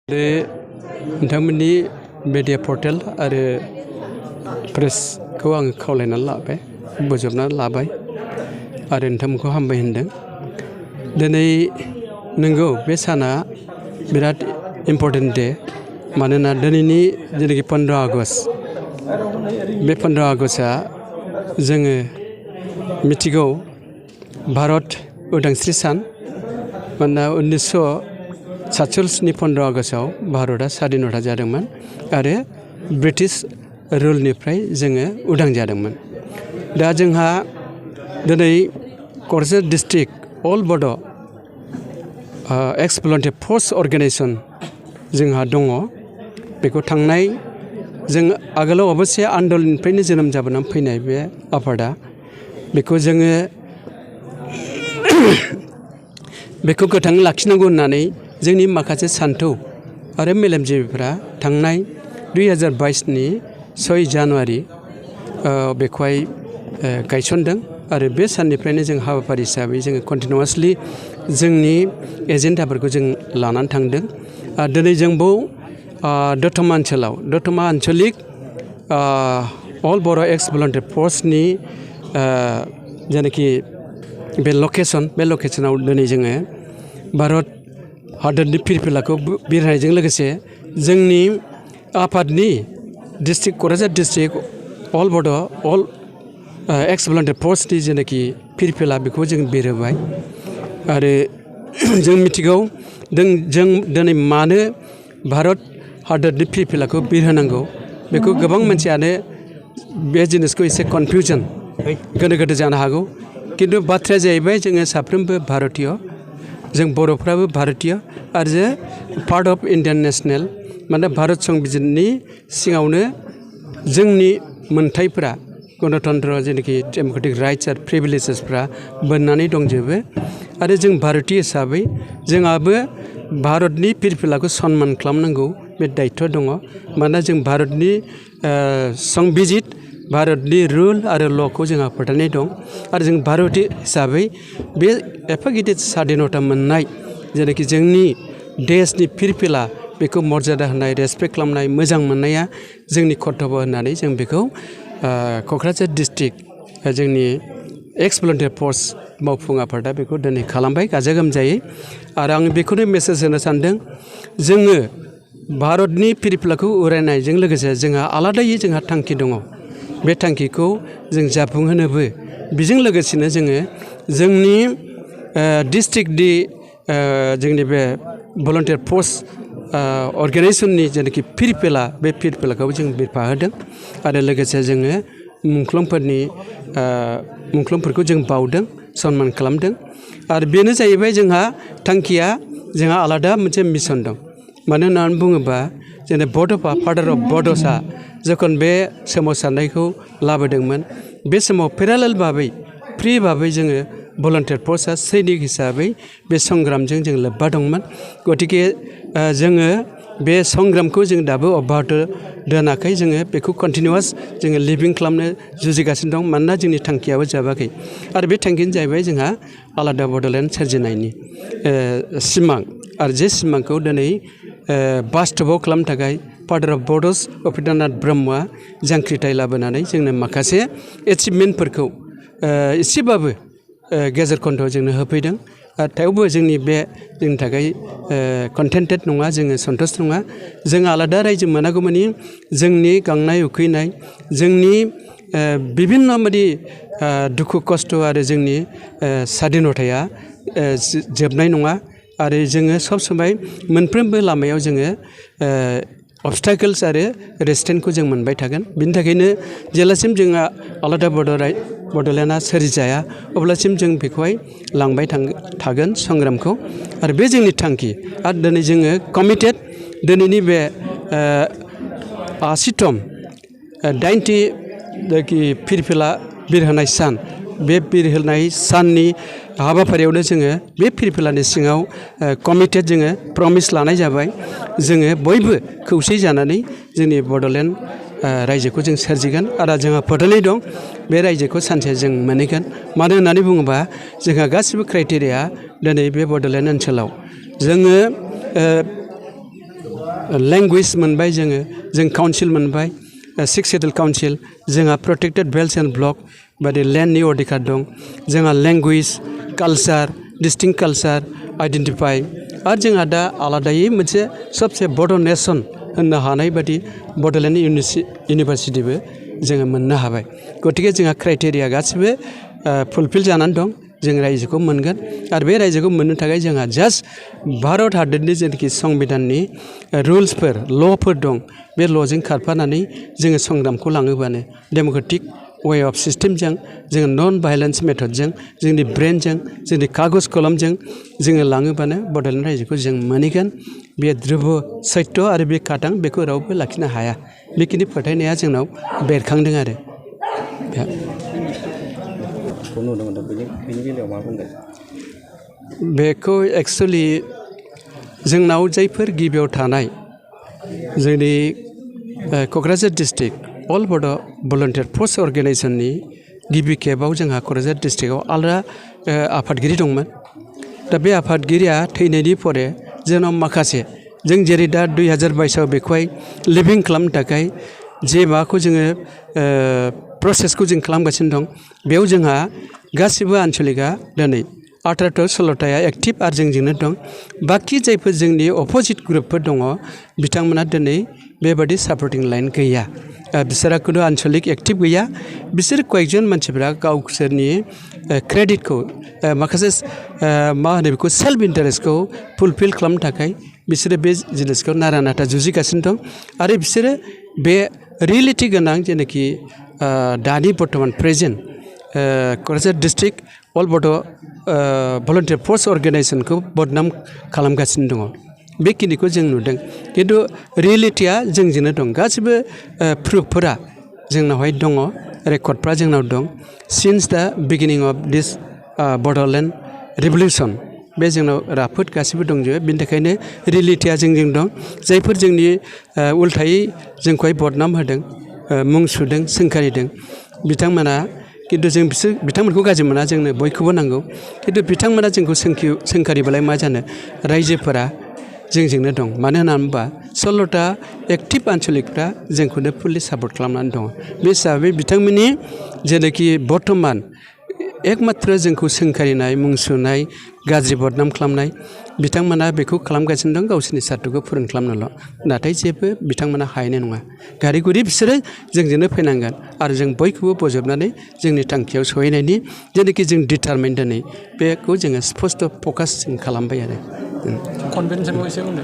नोंथांमोननि media portal आरो प्रेसखौ आं खावलायनानै लाबाय बोजबनानै लाबाय आरो नोंथांमोनखौ हामबाय होनदों। दिनै नंगौ बे साना बिराद इम्पर्टेन्ट डे, मानोना दिनैनि जेनाखि 15 आगस्ट बे 15 आगस्टआ जोङो मिथिगौ भारत उदांस्रि सान। मानोना 1947 15 आगस्टआव भारतआ स्वाधीनता जादोंमोन आरो ब्रिटिश रुलनिफ्राय जोङो उदां जादोंमोन। दा जोंहा दिनै क'क्राझार डिस्ट्रिक्ट अल बड' एक्स भलन्टियार फर्स अर्गेनाइजेसन जोंहा दङ। बेखौ थांनाय जों आगोलाव अबस्से आन्दलनिफ्रायनो जोनोम जाबोनानै फैनाय बे आफादा, बेखौ जोङो बेखौ गोथाङै लाखिनांगौ होननानै जोंनि माखासे सान्थौ आरो मेलेमजिबिफ्रा थांनाय 2022नि 6 जानुवारि बेखौहाय गायसनदों आरो बे साननिफ्रायनो जों हाबाफारि हिसाबै जोङो कन्टिनिउवासलि जोंनि एजेन्डाफोरखौ जों लानानै थांदों। दिनै जोंबो दतमा ओनसोलाव दतमा आन्चलिक अल बर' एक्स भलन्टियार फर्सनि जेनाखि बे लकेसनाव दिनै जोङो भारत हादरनि फिरफिलाखौ बिरहोनायजों लोगोसे जोंनि आफादनि डिस्ट्रिक्ट क'क्राझार डिस्ट्रिक्ट अल बड' अल एक्स भलन्टियार फर्सनि जेनाखि फिरफिला बेखौ जों बिरहोबाय। आरो जों मिथिगौ जों दिनै मानो भारत हादरनि फिरफिलाखौ बिरहोनांगौ, बेखौ गोबां मानसियानो बे जिनिसखौ एसे कनफिउजन गोनो गोथो जानो हागौ। खिन्थु बाथ्राया जाहैबाय जोङो साफ्रोमबो भारतीय, जों बर'फ्राबो भारतीय आरो जे पार्ट अफ इन्डियान नेसनेल। माने भारत संबिजिरनि सिङावनो जोंनि मोनथायफोरा गणतन्त्र जेनाखि डेम'क्रेटिक राइट्स आरो प्रिभिलेजेसफ्रा बोननानै दंजोबो। आरो जों भारतीय हिसाबै जोंहाबो भारतनि फिरफिलाखौ सनमान खालामनांगौ बे दायित्व दङ। मानोना जों भारतनि संबिजित भारतनि रुल आरो ल'खौ जोंहा फोथायनाय दं। आरो जों भारतीय हिसाबै बे एफा गिदिर स्वाधीनता मोननाय जेनाखि जोंनि देशनि फिरफिला बेखौ मर्यादा होनाय, रेसपेक्ट खालामनाय, मोजां मोननाया जोंनि कर्तब्य होननानै जों बेखौ क'क्राझार डिस्ट्रिक्ट जोंनि एक्स भलन्टियार फर्स मावफुं आफादा बेखौ दिनै खालामबाय गाजा गोमजायै। आरो आं बेखौनो मेसेज होनो सानदों, जोङो भारतनि फिरफिलाखौ उरायनायजों लोगोसे जोंहा आलादायै जोंहा थांखि दङ। बे थांखिखौ जों जाफुंहोनोबो बेजों लोगोसेनो जोङो जोंनि डिस्ट्रिक्टनि जोंनि बे भलन्टियार फर्स अर्गेनाइजेसननि जेनाखि फिरफिला बे फिरफिलाखौ जों बिरफाहोदों। आरो लोगोसे जोङो मुंख्लंफोरखौ जों बाउदों, सनमान खालामदों। आरो बेनो जाहैबाय जोंहा थांखिया, जोंहा आलादा मोनसे मिसन दं। मानो होननानै बुङोबा जोंनि बड'फा फादार अफ बड'सआ जेखन बे सोमावसारनायखौ लाबोदोंमोन, बे समाव पेरालेल भाबै फ्रि भाबै जोङो भलन्टियार फर्सआ सैनिक हिसाबै बे संग्रामजों जों लोब्बा दंमोन। गतिके जोङो बे संग्रामखौ जों दाबो अब्याहत दोनाखै, जोङो बेखौ कन्टिनिउवास जोङो लिभिं खालामनो जुजिगासिनो दं। मानोना जोंनि थांखियाबो जोबाखै। आरो बे थांखियानो जाहैबाय जोंहा आलादा बड'लेण्ड सोरजिनायनि सिमां। आरो जे सिमांखौ दिनै बास्तबाव खालामनो थाखाय फादार अफ बड'स उपेन्द्रनाथ ब्रह्मआ जांख्रिथाय लाबोनानै जोंनो माखासे एचिभमेन्टफोरखौ एसेबाबो गेजेर खन्द'आव जोंनो होफैदों। थेवबो जोंनि थाखाय कन्टेन्टेड नङा, जोङो सन्तुष्ट नङा। जों आलादा रायजो मोनागौमानि जोंनि गांनाय उखैनाय, जोंनि बिभिन्न बायदि दुखु खस्थ' आरो जोंनि स्वाधीनताया जोबनाय नङा। आरो जोङो सब समाय मोनफ्रोमबो लामायाव जोङो अबस्टाकोल्स आरो रेजिस्टेन्सखौ जों मोनबाय थागोन। बिनि थाखायनो जेब्लासिम जोंहा आलादा बड'लेण्डआ सोरजिजाया अब्लासिम जों बेखौहाय लांबाय थागोन संग्रामखौ। आरो बे जोंनि थांखि। आरो दिनै जोङो कमिटेड, दिनैनि बे 80तम 90 फिरफिला बिरहोनाय सान, बे बिरहोनाय साननि हाबाफारियावनो जोङो बे फिरफिलानि सिङाव कमिटेड जोङो प्रमिस लानाय जाबाय। जोङो बयबो खौसे जानानै जोंनि बड'लेण्ड रायजोखौ जों सोरजिगोन। आरो जोंहा फोथायनाय दं बे रायजोखौ सानसे जों मोनहैगोन। मानो होननानै बुङोबा जोंहा गासिबो क्राइटेरिया दिनै बे बड'लेण्ड ओनसोलाव जोङो लेंगुवेज मोनबाय जों काउन्सिल मोनबाय 6 सेड्युल काउन्सिल जोंहा प्रोटेक्टेड बेल्ट्स एन्ड ब्लक बादि लेन्डनि अधिकार दं जोंहा language culture distinct culture identify आरो जोंहा दा आलादायै मोनसे सबसे बड' नेसन होननो हानाय बादि बड'लेण्ड इउनिभारसिटिबो जोङो मोननो हाबाय गतिके जोंहा क्राइटेरिया गासिबो फुलफिल जानानै दं जों रायजोखौ मोनगोन आरो बे रायजोखौ मोननो थाखाय जोंहा जास्ट भारत हादरनि जेनाखि संबिधाननि रुल्सफोर ल'फोर दं बे ल'जों खारफानानै जोङो संग्रामखौ लाङोबानो डेम'क्रेटिक वे अफ सिस्टेमजों जोङो नन भायलेन्स मेथडजों जोंनि ब्रेनजों जोंनि कागज कलमजों जोङो लाङोबानो बड'लेण्ड रायजोखौ जों मोनहैगोन बे ध्रुब सत्य आरो बे खाथां बेखौ रावबो लाखिनो हाया बेखिनि फोथायनाया जोंनाव बेरखांदों आरो बेखौ एक्सुवेलि जोंनाव जायफोर गिबियाव थानाय जोंनि क'क्राझार डिस्ट्रिक्ट अल बड' भलन्टियार फर्स अर्गेनाइजेसननि गिबि खेबाव जोंहा क'क्राझार डिस्ट्रिक्टआव आलादा आफादगिरि दंमोन दा बे आफादगिरिया थैनायनि परे जोंनाव माखासे जों जेरै दा 2022आव बेखौहाय लिभिं खालामनो थाखाय जे माबाखौ जोङो प्रसेसखौ जों खालामगासिनो दं बेयाव जोंहा गासिबो आन्सलिकआ दिनै 18 16थाया एक्टिभ आरो जोंजोंनो दं बाखि जायफोर जोंनि अपोजिट ग्रुपफोर दङ बिथांमोना दिनै बेबादि सापर्टिं लाइन गैया बिसोरहा खुनु आन्सलिक एक्टिभ गैया बिसोर कয়েকজন मानसिफ्रा गावसोरनि क्रेडिटखौ माखासे मा होनो बेखौ सेल्फ इन्टारेस्टखौ फुलफिल खालामनो थाखाय बिसोरो बे जिनिसखौ नारा नाथा जुजिगासिनो दं आरो बिसोरो बे रियेलिटि गोनां जेनाखि दानि बर्तमान प्रेजेन्ट क'क्राझार डिस्ट्रिक्ट अल बड' भलन्टियार फर्स अर्गेनाइजेसनखौ बदनाम खालामगासिनो दङ बेखिनिखौ जों नुदों खिन्थु रियेलिटिया जोंजोंनो दं गासिबो प्रुफफोरा जोंनावहाय दङ रेकर्डफ्रा जोंनाव दं सिन्स दा beginning of this Bodoland revolution बे जोंनाव राफोद गासिबो दंजोबो बिनि थाखायनो रियेलिटिया जोंजों दं जायफोर जोंनि उल्थायै जोंखौहाय बदनाम होदों मुं सुदों सोंखारिदों बिथांमोना खिन्थु जों बिथांमोनखौ गाज्रि मोना जोंनो बयखौबो नांगौ खिन्थु बिथांमोना जोंखौ सोंखारिबालाय मा जानो रायजोफोरा जोंजोंनो दं मानो होनना बुङोबा 16था एक्टिभ आन्सलिकफ्रा जोंखौनो फुललि सापर्ट खालामनानै दङ बे हिसाबै बिथांमोननि जेनाखि बर्तमान एकमात्र जोंखौ सोंखारिनाय मुं सुनाय गाज्रि बदनाम खालामनाय बिथांमोना बेखौ खालामगासिनो दं गावसोरनि सार्टखौ फुरन खालामनोल' नाथाय जेबो बिथांमोना हायनाय नङा गारि गुरि बिसोरो जोंजोंनो फैनांगोन आरो जों बयखौबो बजबनानै जोंनि थांखियाव सहैनायनि जेनाखि जों डिटारमाइन दिनै बेखौ जोङो स्पस्ट' फकास जों खालामबाय आरो कनभेन्सनखौ एसे बुंदो